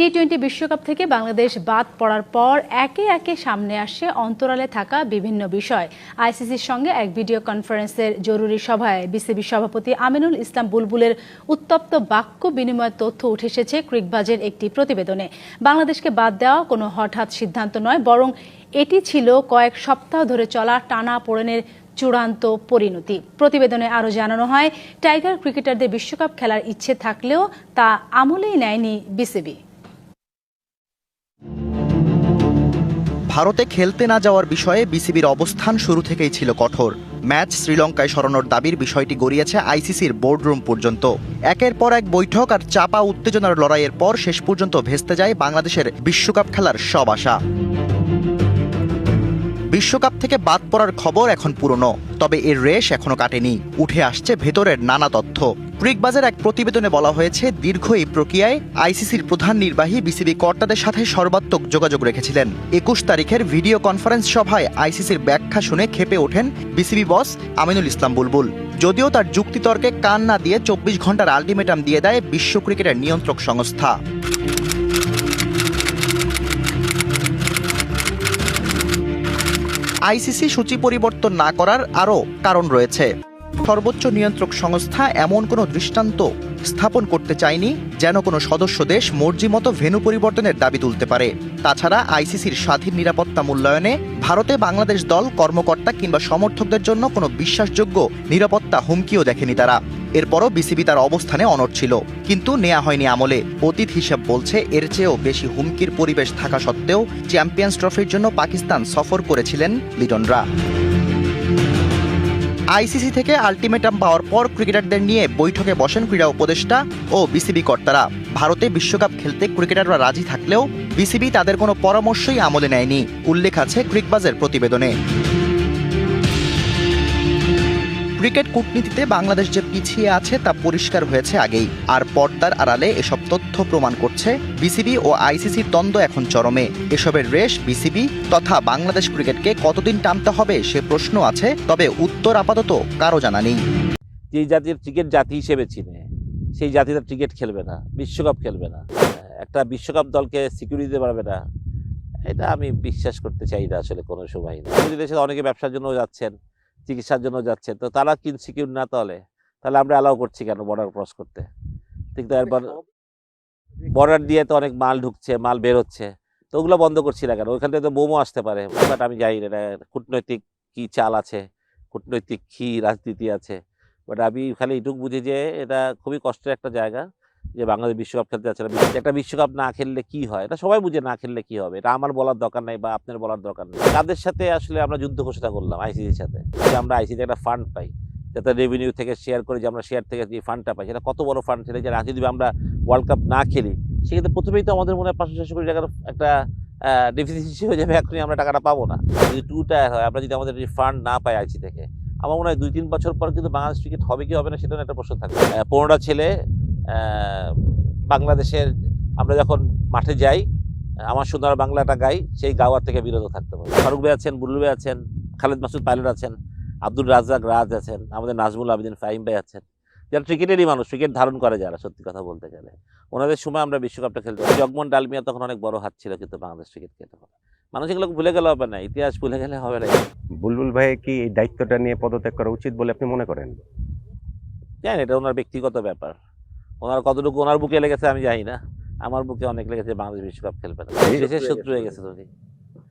টি-20 বিশ্বকাপ থেকে বাংলাদেশ বাদ পড়ার পর একে একে সামনে আসে অন্তরালে থাকা বিভিন্ন বিষয়। আইসিসির সঙ্গে এক ভিডিও কনফারেন্সের জরুরি সভায় বিসিবি সভাপতি আমিনুল ইসলাম বুলবুলের উত্তপ্ত বাক্য বিনিময়ের তথ্য উঠে এসেছে ক্রিকবাজের একটি প্রতিবেদনে। বাংলাদেশকে বাদ দেওয়া কোনো হঠাৎ সিদ্ধান্ত নয়, বরং এটি ছিল কয়েক সপ্তাহ ধরে চলা টানাপোড়েনের চূড়ান্ত পরিণতি। প্রতিবেদনে আরও জানানো হয়, টাইগার ক্রিকেটারদের বিশ্বকাপ খেলার ইচ্ছে থাকলেও তা আমলেই নেয়নি বিসিবি। ভারতে খেলতে না যাওয়ার বিষয়ে বিসিবির অবস্থান শুরু থেকেই ছিল কঠোর। ম্যাচ শ্রীলঙ্কায় সরানোর দাবির বিষয়টি গড়িয়েছে আইসিসির বোর্ডরুম পর্যন্ত। একের পর এক বৈঠক আর চাপা উত্তেজনার লড়াইয়ের পর শেষ পর্যন্ত ভেস্তে যায় বাংলাদেশের বিশ্বকাপ খেলার সব আশা। বিশ্বকাপ থেকে বাদ পড়ার খবর এখন পুরনো, তবে এর রেশ এখনো কাটেনি। উঠে আসছে ভেতরের নানা তথ্য। ক্রিকবাজের এক প্রতিবেদনে বলা হয়েছে, দীর্ঘ এই প্রক্রিয়ায় আইসিসির প্রধান নির্বাহী বিসিবি কর্তাদের সাথে সর্বাত্মক যোগাযোগ রেখেছিলেন। 21 তারিখের ভিডিও কনফারেন্স সভায় আইসিসির ব্যাখ্যা শুনে ক্ষেপে ওঠেন বিসিবি বস আমিনুল ইসলাম বুলবুল। যদিও তার যুক্তিতর্কে কান না দিয়ে 24 ঘন্টার আলটিমেটাম দিয়ে দেয় বিশ্ব ক্রিকেটের নিয়ন্ত্রক সংস্থা। আইসিসি সূচি পরিবর্তন না করার আরও কারণ রয়েছে। সর্বোচ্চ নিয়ন্ত্রক সংস্থা এমন কোনো দৃষ্টান্ত স্থাপন করতে চায়নি যেন কোনো সদস্য দেশ মর্জিমতো ভেন্যু পরিবর্তনের দাবি তুলতে পারে। তাছাড়া আইসিসির স্বাধীন নিরাপত্তা মূল্যায়নে ভারতে বাংলাদেশ দল, কর্মকর্তা কিংবা সমর্থকদের জন্য কোনো বিশ্বাসযোগ্য নিরাপত্তা হুমকিও দেখেনি তারা। এরপরও বিসিবি তার অবস্থানে অনড় ছিল, কিন্তু নেওয়া হয়নি আমলে। অতীত হিসাব বলছে, এর চেয়েও বেশি হুমকির পরিবেশ থাকা সত্ত্বেও চ্যাম্পিয়ন্স ট্রফির জন্য পাকিস্তান সফর করেছিলেন লিটনরা। আইসিসি থেকে আলটিমেটাম পাওয়ার পর ক্রিকেটারদের নিয়ে বৈঠকে বসেন ক্রীড়া উপদেষ্টা ও বিসিবি কর্তারা। ভারতে বিশ্বকাপ খেলতে ক্রিকেটাররা রাজি থাকলেও বিসিবি তাদের কোনো পরামর্শই আমলে নেয়নি, উল্লেখ আছে ক্রিকবাজের প্রতিবেদনে। ক্রিকেট কূটনীতিতে বাংলাদেশ যে পিছিয়ে আছে তা পরিষ্কার হয়েছে আগেই, আর পর্দার আড়ালে এসব তথ্য প্রমাণ করছে বিসিবি ও আইসিসির দ্বন্দ্ব এখন চরমে। এসবের রেশ বিসিবি তথা বাংলাদেশ ক্রিকেটকে কতদিন টানতে হবে সে প্রশ্ন আছে, তবে উত্তর আপাতত কারো জানা নেই। যেই জাতির ক্রিকেট জাতি হিসেবে চিনে, সেই জাতিটা ক্রিকেট খেলবে না, বিশ্বকাপ খেলবে না, একটা বিশ্বকাপ দলকে সিকিউরিটি দিতে পারবে না, এটা আমি বিশ্বাস করতে চাই না আসলে কোনো সময়। দেশে অনেকে ব্যবসার জন্য যাচ্ছেন, চিকিৎসার জন্য যাচ্ছেন, তো তারা কি সিকিউর না তাহলে আমরা অ্যালাউ করছি কেন বর্ডার ক্রস করতে? ঠিক তো, এরপর বর্ডার দিয়ে তো অনেক মাল ঢুকছে, মাল বের হচ্ছে, তো ওগুলো বন্ধ করছি না কেন? ওইখান থেকে তো বোমও আসতে পারে। বাট আমি জানি না কূটনৈতিক কী চাল আছে, কূটনৈতিক কী রাজনীতি আছে। বাট আমি খালি এইটুকু বুঝি যে এটা খুবই কষ্টের একটা জায়গা যে বাংলাদেশ বিশ্বকাপ খেলতে যাচ্ছে না। একটা বিশ্বকাপ না খেললে কি হয়, এটা সবাই বুঝে না খেললে কি হবে। এটা আমার বলার দরকার নাই বা আপনার বলার দরকার নেই। তাদের সাথে আসলে আমরা যুদ্ধ ঘোষণা করলাম আইসিসির সাথে, যে আমরা আইসিসিতে একটা ফান্ড পাই, যাতে রেভিনিউ থেকে শেয়ার করে, যে আমরা শেয়ার থেকে যে ফান্ডটা পাই, সেটা কত বড় ফান্ড, সেটা যে যদি আমরা ওয়ার্ল্ড কাপ না খেলি, সেক্ষেত্রে প্রথমেই তো আমাদের মনে হয় 500-600 কোটি টাকার একটা ডেফিসিট হয়ে যাবে। এখনই আমরা টাকাটা পাবো না। যদি 2 টায়ার হয়, আমরা যদি আমাদের ফান্ড না পাই আইসি থেকে, আমার মনে হয় 2-3 বছর পর কিন্তু বাংলাদেশ ক্রিকেট হবে কি হবে না সেটা একটা প্রশ্ন থাকবে। 15টা ছেলে বাংলাদেশের, আমরা যখন মাঠে যাই, আমার সুন্দর বাংলাটা গাই, সেই গাওয়ার থেকে বিরত থাকতে হবে। ফারুক ভাই আছেন, বুলবুল ভাই আছেন, খালেদ মাসুদ পাইলট আছেন, আব্দুল রাজ্জাক রাজ আছেন, আমাদের নাজমুল আবেদিন ফাহিম ভাই আছেন, যারা ক্রিকেটেরই মানুষ, ক্রিকেট ধারণ করে যারা, সত্যি কথা বলতে গেলে ওনাদের সময় আমরা বিশ্বকাপটা খেলতে পারি। জগমোহন ডালমিয়া তখন অনেক বড় হাত ছিল, কিন্তু বাংলাদেশ ক্রিকেটকে তখন মানুষ এগুলো ভুলে গেলে হবে না, ইতিহাস ভুলে গেলে হবে না। বুলবুল ভাই কি এই দায়িত্বটা নিয়ে পদত্যাগ করা উচিত বলে আপনি মনে করেন? জানেন, এটা ওনার ব্যক্তিগত ব্যাপার। ওনার কতটুকু ওনার বুকে লেগেছে আমি জানি না, আমার বুকে অনেক লেগেছে বাংলাদেশ বিশ্বকাপ খেলবে না, দেশের শত্রু হয়ে গেছে। যদি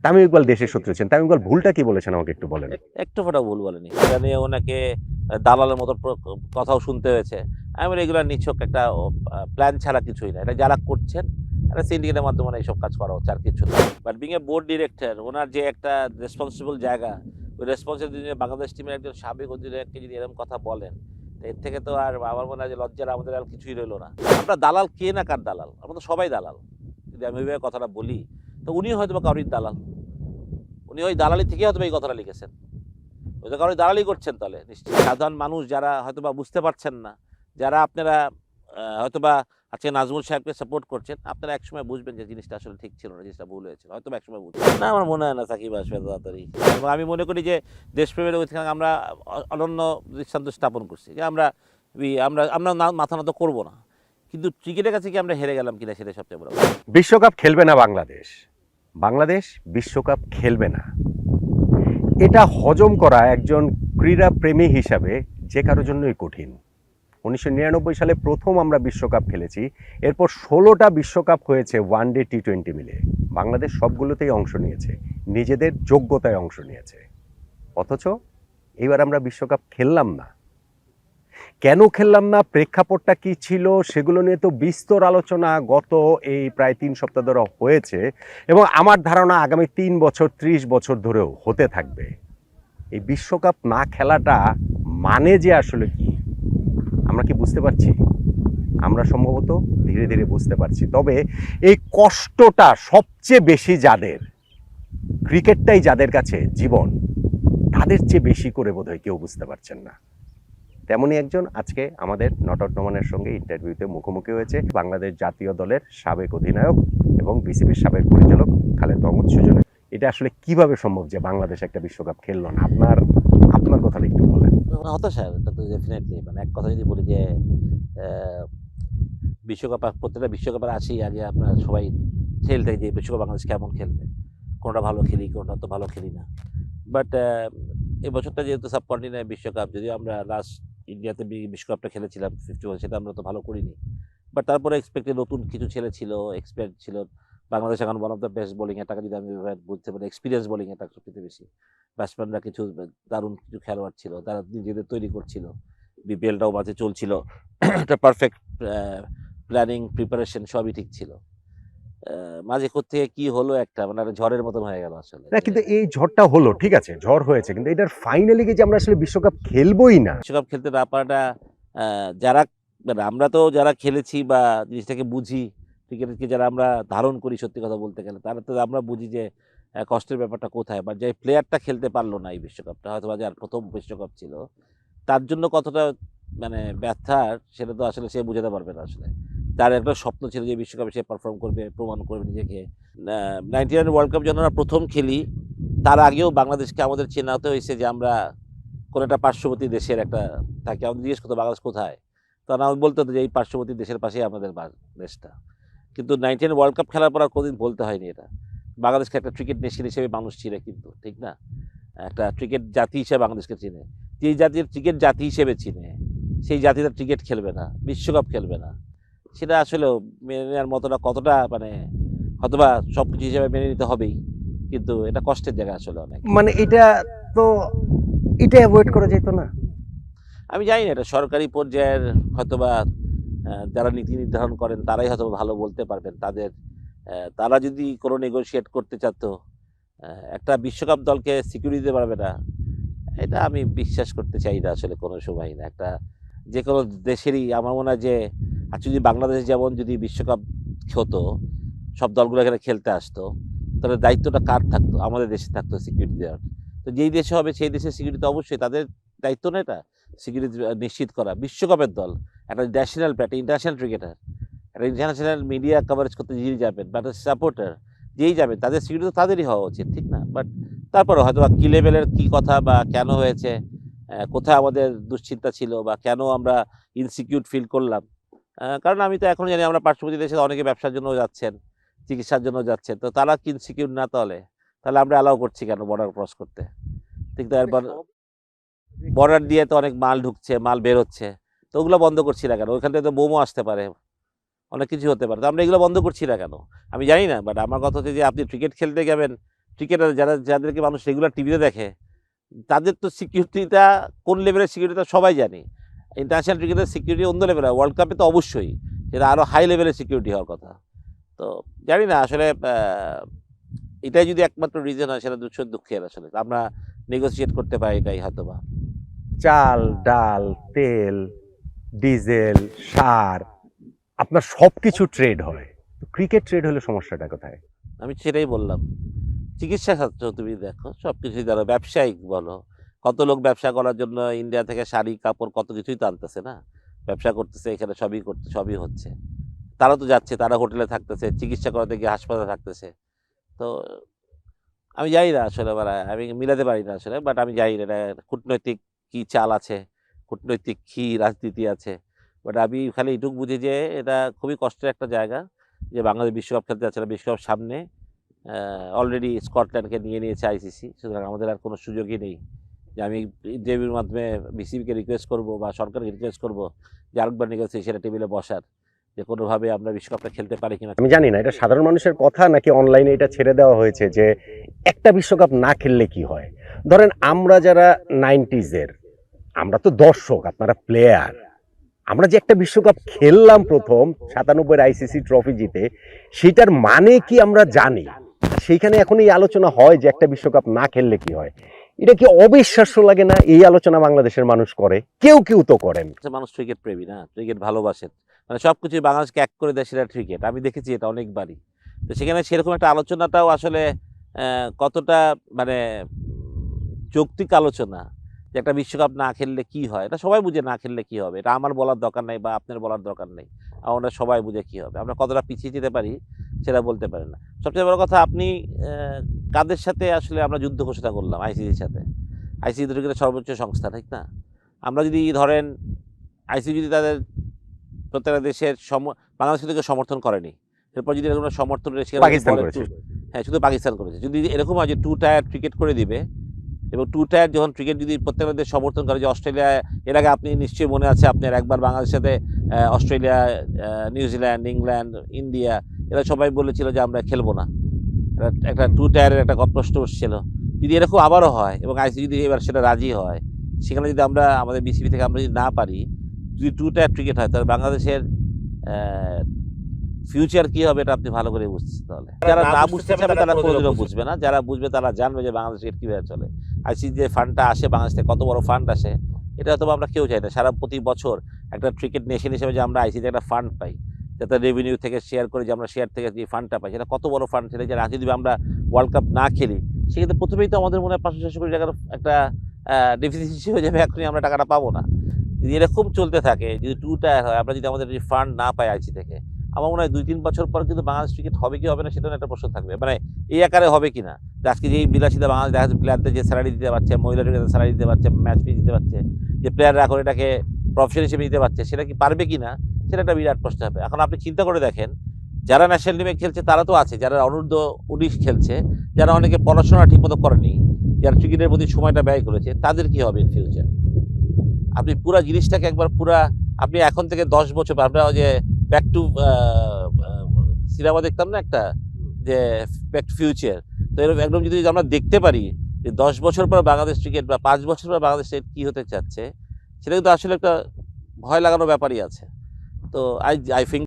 তামিম ইকবাল দেশের শত্রু ছিলেন, তামিম ইকবাল ভুলটা কি বলেছেন আমাকে একটু বলেন। একটু ফোটা ভুল বলেনি, এটা নিয়ে ওনাকে দালালের মতো কথাও শুনতে হয়েছে। আমি রেগুলার নিছক একটা প্ল্যান ছাড়া কিছুই না, এটা যারা করছেন একটা সিন্ডিকেটের মাধ্যমে এইসব কাজ করা হচ্ছে, আর কিছু না। But being a board director, ওনার যে একটা রেসপন্সিবল জায়গা, ওই রেসপন্সিবল বাংলাদেশ টিমের একজন সাবেক অধিনায়ককে যদি এরকম কথা বলেন, এর থেকে তো আর আমার মনে হয় যে লজ্জার আমাদের আর কিছুই রইল না। আমরা দালাল, কে না কার দালাল? আমরা তো সবাই দালাল। যদি আমি ওইভাবে কথাটা বলি, তো উনি হয়তো বা কারোর দালাল, উনি ওই দালালি থেকে হয়তো এই কথাটা লিখেছেন, ওই তো কারোর দালালি করছেন। তাহলে নিশ্চয়ই সাধারণ মানুষ যারা হয়তো বা বুঝতে পারছেন না, যারা আপনারা হয়তো বা আজকে নাজমুল সাহেবকে সাপোর্ট করছেন, আপনারা একসময় বুঝবেন যে জিনিসটা আসলে ঠিক ছিল না, জিনিসটা ভুল হয়েছিল, হয়তো একসময় বুঝবেন না। আমার মনে হয় না সাকিব আসবে তাড়াতাড়ি। এবং আমি মনে করি যে দেশপ্রেমের ওইখানে আমরা অনন্য দৃষ্টান্ত স্থাপন করছি, যে আমরা আমরা আমরা মাথা নত করবো না। কিন্তু ক্রিকেটের কাছে কি আমরা হেরে গেলাম কিনা সেটা সবচেয়ে বড় কথা। বিশ্বকাপ খেলবে না বাংলাদেশ, বাংলাদেশ বিশ্বকাপ খেলবে না, এটা হজম করা একজন ক্রীড়া প্রেমী হিসাবে যে কারোর জন্যই কঠিন। 1999 সালে প্রথম আমরা বিশ্বকাপ খেলেছি, এরপর 16টা বিশ্বকাপ হয়েছে ওয়ানডে টি20 মিলে। বাংলাদেশ সবগুলোতেই অংশ নিয়েছে, নিজেদের যোগ্যতায় অংশ নিয়েছে, অথচ এবার আমরা বিশ্বকাপ খেললাম না। কেন খেললাম না, প্রেক্ষাপটটা কি ছিল, সেগুলো নিয়ে তো বিস্তর আলোচনা গত এই প্রায় 3 সপ্তাহ ধরে হয়েছে, এবং আমার ধারণা আগামী 3 বছর 30 বছর ধরেও হতে থাকবে। এই বিশ্বকাপ না খেলাটা মানে যে আসলে কি, আমরা কি বুঝতে পারছি? আমরা সম্ভবত ধীরে ধীরে বুঝতে পারছি। তবে এই কষ্টটা সবচেয়ে বেশি যাদের, ক্রিকেটটাই যাদের কাছে জীবন, তাদের চেয়ে বেশি করে বোধহয় কেউ বুঝতে পারছেন না। তেমনই একজন আজকে আমাদের নট আউট নোমানের সঙ্গে ইন্টারভিউতে মুখোমুখি হয়েছে বাংলাদেশ জাতীয় দলের সাবেক অধিনায়ক এবং বিসিবির সাবেক পরিচালক খালেদ মাহমুদ সুজন। এটা আসলে কিভাবে সম্ভব যে বাংলাদেশ একটা বিশ্বকাপ খেললো না? আপনার কথাটা একটু বলেন। হতাশা, এটা তো ডেফিনেটলি, মানে এক কথা যদি বলি যে বিশ্বকাপ, প্রত্যেকটা বিশ্বকাপের আসেই আগে আপনার সবাই খেলতে যে বিশ্বকাপ বাংলাদেশ কেমন খেলবে, কোনটা ভালো খেলি কোনটা তো ভালো খেলি না। বাট এবছরটা যেহেতু সাবকন্টিনেন্ট বিশ্বকাপ, যদিও আমরা লাস্ট ইন্ডিয়াতে বিশ্বকাপটা খেলেছিলাম 51, সেটা আমরা তো ভালো করিনি। বাট তারপরে এক্সপেক্টেড নতুন কিছু ছেলে ছিল, এক্সপেক্ট ছিল বাংলাদেশ এখন one of the best bowling attack, যদি আমি বলতে পারি এক্সপিরিয়েন্স বোলিং অ্যাটাক সবচেয়ে বেশি। ব্যাটসম্যানরা কিছু দারুণ কিছু খেলোয়াড় ছিল, তারা নিজেদের তৈরি করছিল, বিপিএলটাও মাঝে চলছিল, একটা পারফেক্ট প্ল্যানিং প্রিপারেশন সবই ঠিক ছিল। মাঝে থেকে কি হলো একটা মানে একটা ঝড়ের মতন হয়ে গেল আসলে। না, কিন্তু এই ঝড়টা হলো, ঠিক আছে ঝড় হয়েছে, কিন্তু এটার ফাইনালি কি যে আমরা আসলে বিশ্বকাপ খেলবোই না? বিশ্বকাপ খেলতে না পারাটা যারা, মানে আমরা তো যারা খেলেছি বা জিনিসটাকে বুঝি, ক্রিকেটকে যারা আমরা ধারণ করি, সত্যি কথা বলতে গেলে তারা তো আমরা বুঝি যে কষ্টের ব্যাপারটা কোথায়। বাট যে প্লেয়ারটা খেলতে পারলো না এই বিশ্বকাপটা, হয়তো বা যার প্রথম বিশ্বকাপ ছিল, তার জন্য কতটা মানে ব্যথার সেটা তো আসলে সে বোঝাতে পারবে না। আসলে তার একটা স্বপ্ন ছিল যে বিশ্বকাপে সে পারফর্ম করবে, প্রমাণ করবে নিজেকে। 99 ওয়ার্ল্ড কাপ যখন আমরা প্রথম খেলি, তার আগেও বাংলাদেশকে আমাদের চেনাতে হয়েছে যে আমরা কোনো একটা পার্শ্ববর্তী দেশের একটা, তাকে আমাদের জিজ্ঞেস করতো বাংলাদেশ কোথায়, তখন আমি বলতে হতো যে এই পার্শ্ববর্তী দেশের পাশেই আমাদের দেশটা। কিন্তু 99 ওয়ার্ল্ড কাপ খেলার পর আর কোনোদিন বলতে হয়নি এটা। বাংলাদেশকে একটা ক্রিকেট নেশন হিসেবে মানুষ চিনে, কিন্তু ঠিক না, একটা ক্রিকেট জাতি হিসেবে বাংলাদেশকে চিনে। যেই জাতির ক্রিকেট জাতি হিসেবে চিনে, সেই জাতিটা ক্রিকেট খেলবে না, বিশ্বকাপ খেলবে না, সেটা আসলে মেনে নেওয়ার মতোটা কতটা, মানে হয়তোবা সব কিছু হিসেবে মেনে নিতে হবেই, কিন্তু এটা কষ্টের জায়গা আসলে অনেক। মানে এটা তো, এটা অ্যাভয়েড করা যেত না? আমি জানি না, এটা সরকারি পর্যায়ের হয়তোবা যারা নীতি নির্ধারণ করেন তারাই হয়তো ভালো বলতে পারবেন। তারা যদি কোনো নেগোশিয়েট করতে চাতো, একটা বিশ্বকাপ দলকে সিকিউরিটি দিতে পারবে না, এটা আমি বিশ্বাস করতে চাই না আসলে কোনো সময় না। একটা যে কোনো দেশেরই আমার মনে হয় যে, আর যদি বাংলাদেশ যেমন যদি বিশ্বকাপ হতো, সব দলগুলো এখানে খেলতে আসতো, তাহলে দায়িত্বটা কার থাকতো? আমাদের দেশে থাকতো সিকিউরিটি দেওয়ার। তো যেই দেশে হবে সেই দেশের সিকিউরিটি অবশ্যই তাদের দায়িত্ব না, এটা সিকিউরিটি নিশ্চিত করা। বিশ্বকাপের দল একটা ন্যাশনাল প্লেয়ার, ইন্টারন্যাশনাল ক্রিকেটার, একটা ইন্টারন্যাশনাল মিডিয়া কভারেজ করতে যিনি যাবেন বা একটা সাপোর্টার যেই যাবেন, তাদের সিকিউরিটি তো তাদেরই হওয়া উচিত, ঠিক না? বাট তারপরে হয়তো কি লেভেলের কী কথা বা কেন হয়েছে, কোথায় আমাদের দুশ্চিন্তা ছিল বা কেন আমরা ইনসিকিউর ফিল করলাম। কারণ আমি তো এখন জানি আমরা পার্শ্ববর্তী দেশে অনেকে ব্যবসার জন্য যাচ্ছেন, চিকিৎসার জন্য যাচ্ছেন, তো তারা কি ইনসিকিউর না? তাহলে আমরা অ্যালাউ করছি কেন বর্ডার ক্রস করতে? ঠিক তো, এরপর বর্ডার দিয়ে তো অনেক মাল ঢুকছে, মাল বের হচ্ছে, তো ওগুলো বন্ধ করছি না কেন? ওইখান থেকে তো বোমও আসতে পারে, অনেক কিছু হতে পারে, তো আমরা এগুলো বন্ধ করছি না কেন? আমি জানি না, বাট আমার কথা হচ্ছে যে আপনি ক্রিকেট খেলতে যাবেন, ক্রিকেটার যাদেরকে মানুষ রেগুলার টিভিতে দেখে, তাদের তো সিকিউরিটিটা কোন লেভেলের সিকিউরিটিটা সবাই জানি। ইন্টারন্যাশনাল ক্রিকেটের সিকিউরিটি অন্য লেভেলের, ওয়ার্ল্ড কাপে তো অবশ্যই সেটা আরও হাই লেভেলের সিকিউরিটি হওয়ার কথা। তো জানি না আসলে এটাই যদি একমাত্র রিজন হয়, সেটা দুঃখের। আসলে আমরা নেগোসিয়েট করতে পারি, এটাই হয়তো বা। চাল, ডাল, তেল, ডিজেল, সার, আপনার সবকিছু ট্রেড হয়। ক্রিকেট ট্রেড হলে সমস্যাটা কোথায়? আমি সেটাই বললাম, চিকিৎসা ক্ষেত্র তুমি দেখো, সব কিছুই ধরো, ব্যবসায়িক বলো, কত লোক ব্যবসা করার জন্য ইন্ডিয়া থেকে শাড়ি কাপড় কত কিছুই তো আনতেছে না, ব্যবসা করতেছে এখানে, সবই হচ্ছে। তারা তো যাচ্ছে, তারা হোটেলে থাকতেছে, চিকিৎসা করাতে গিয়ে হাসপাতালে থাকতেছে। তো আমি জানি না আসলে, আমি মিলাতে পারি না আসলে, বাট আমি জানি না এটা কূটনৈতিক কী চাল আছে, কূটনৈতিক কী রাজনীতি আছে, বাট আমি খালি এটুকু বুঝি যে এটা খুবই কষ্টের একটা জায়গা, যে বাংলাদেশ বিশ্বকাপ খেলতে যাচ্ছে না, বিশ্বকাপ সামনে, অলরেডি স্কটল্যান্ডকে নিয়ে নিয়েছে আইসিসি। সুতরাং আমাদের আর কোনো সুযোগই নেই যে আমি ইন্টারভিউর মাধ্যমে বিসিবিকে রিকোয়েস্ট করব বা সরকারকে রিকোয়েস্ট করব যে আরেকবার নেগোসিয়েশনের টেবিলে বসার, যে কোনোভাবে আমরা বিশ্বকাপটা খেলতে পারি কিনা। আমি জানি না এটা সাধারণ মানুষের কথা নাকি অনলাইনে এটা ছেড়ে দেওয়া হয়েছে যে একটা বিশ্বকাপ না খেললে কি হয়। ধরেন আমরা যারা 90s-এর, আমরা তো দর্শক, আপনারা প্লেয়ার। আমরা যে একটা বিশ্বকাপ খেললাম প্রথম 97 আইসিসি ট্রফি জিতে, সেটার মানে কি আমরা জানি। সেইখানে এখন এই আলোচনা হয় যে একটা বিশ্বকাপ না খেললে কি হয়। এটা কি অবিশ্বাস্য লাগে না? এই আলোচনা বাংলাদেশের মানুষ করে, কেউ কেউ তো করেন। মানুষ ক্রিকেট প্রেমী না, ক্রিকেট ভালোবাসেন, মানে সবকিছু বাংলাদেশকে এক করে দেয় সেটা ক্রিকেট। আমি দেখেছি এটা অনেকবারই। তো সেখানে সেরকম একটা আলোচনাটাও আসলে কতটা মানে যৌক্তিক আলোচনা, যে একটা বিশ্বকাপ না খেললে কি হয়, এটা সবাই বুঝে না খেললে কি হবে। এটা আমার বলার দরকার নেই বা আপনার বলার দরকার নেই, আমরা সবাই বুঝে কি হবে। আমরা কতটা পিছিয়ে যেতে পারি সেটা বলতে পারেন না। সবচেয়ে বড় কথা, আপনি কাদের সাথে আসলে আমরা যুদ্ধ ঘোষণা করলাম? আইসিসির সাথে। আইসিসি তো ক্রিকেটের সর্বোচ্চ সংস্থা, ঠিক না? আমরা যদি ধরেন আইসিসি যদি তাদের প্রত্যেকটা দেশের বাংলাদেশ থেকে সমর্থন করেনি, এরপর যদি এরকম সমর্থন পাকিস্তান করেছে। হ্যাঁ, শুধু পাকিস্তান করেছে। যদি এরকম হয় যে 2 টায়ার ক্রিকেট করে দিবে, এবং 2 টায়ার যখন ক্রিকেট যদি প্রত্যেকটা দেশ সমর্থন করে, যে অস্ট্রেলিয়া, এর আগে আপনি নিশ্চয়ই মনে আছে আপনার একবার বাংলাদেশের সাথে অস্ট্রেলিয়া, নিউজিল্যান্ড, ইংল্যান্ড, ইন্ডিয়া, এরা সবাই বলেছিল যে আমরা খেলবো না। একটা 2 টায়ারের একটা প্রশ্ন উঠছিল। যদি এরকম আবারও হয় এবং আইসিসি যদি এবার সেটা রাজি হয়, সেখানে যদি আমরা আমাদের বিসিবি থেকে আমরা যদি না পারি, যদি 2 টায়ার ক্রিকেট হয়, তাহলে বাংলাদেশের ফিউচার কি হবে এটা আপনি ভালো করে বুঝছেন। তাহলে যারা না বুঝতে চাবে তারা কোনোদিনও বুঝবে না, যারা বুঝবে তারা জানবে যে বাংলাদেশ ক্রিকেট কীভাবে চলে। আইসিসি যে ফান্ডটা আসে বাংলাদেশ থেকে, কত বড় ফান্ড আসে, এটা হয়তো আমরা কেউ চাই না। সারা প্রতি বছর একটা ক্রিকেট নেশন হিসেবে যে আমরা আইসিসি একটা ফান্ড পাই, যাতে রেভিনিউ থেকে শেয়ার করে যে আমরা শেয়ার থেকে যে ফান্ডটা পাই, সেটা কত বড় ফান্ড। সেটা যারা যদি আমরা ওয়ার্ল্ড কাপ না খেলি, সেক্ষেত্রে প্রথমেই তো আমাদের মনে হয় 500-600 কোটি টাকার একটা ডেফিসিট হয়ে যাবে, এখনই আমরা টাকাটা পাবো না। যদি এরকম চলতে থাকে, যদি 2 টায়ার হয়, আমরা যদি আমাদের ফান্ড না পাই আইসিসি থেকে, আমার মনে হয় 2-3 বছর পর কিন্তু বাংলাদেশ ক্রিকেট হবে কি হবে না সেটা একটা প্রশ্ন থাকবে। মানে এই আকারে হবে কিনা, আজকে যে বিলাসিতা বাংলাদেশ দেখা যাচ্ছে, প্লেয়ারদের যে স্যালারি দিতে পারছে, মহিলাদের স্যালারি দিতে পারছে, ম্যাচ ফি দিতে পারছে, যে প্লেয়াররা এখন এটাকে প্রফেশন হিসেবে নিতে পারছে, সেটা কি পারবে কিনা, সেটা একটা বিরাট প্রশ্ন হবে। এখন আপনি চিন্তা করে দেখেন, যারা ন্যাশনাল টিমে খেলছে তারা তো আছে, যারা অনূর্ধ্ব-19 খেলছে, যারা অনেকে পড়াশোনা ঠিকমতো করেনি, যারা ক্রিকেটের প্রতি সময়টা ব্যয় করেছে, তাদের কি হবে ইন ফিউচার? আপনি পুরো জিনিসটাকে একবার আপনি এখন থেকে 10 বছর, আমরা যে ব্যাক টু সিনেমা দেখতাম না একটা, যে ব্যাক টু ফিউচার, তো এরকম একদম যদি আমরা দেখতে পারি যে 10 বছর পর বাংলাদেশ ক্রিকেট বা 5 বছর পর বাংলাদেশ কী হতে চাচ্ছে, সেটা কিন্তু আসলে একটা ভয় লাগানোর ব্যাপারই আছে। তো আই থিঙ্ক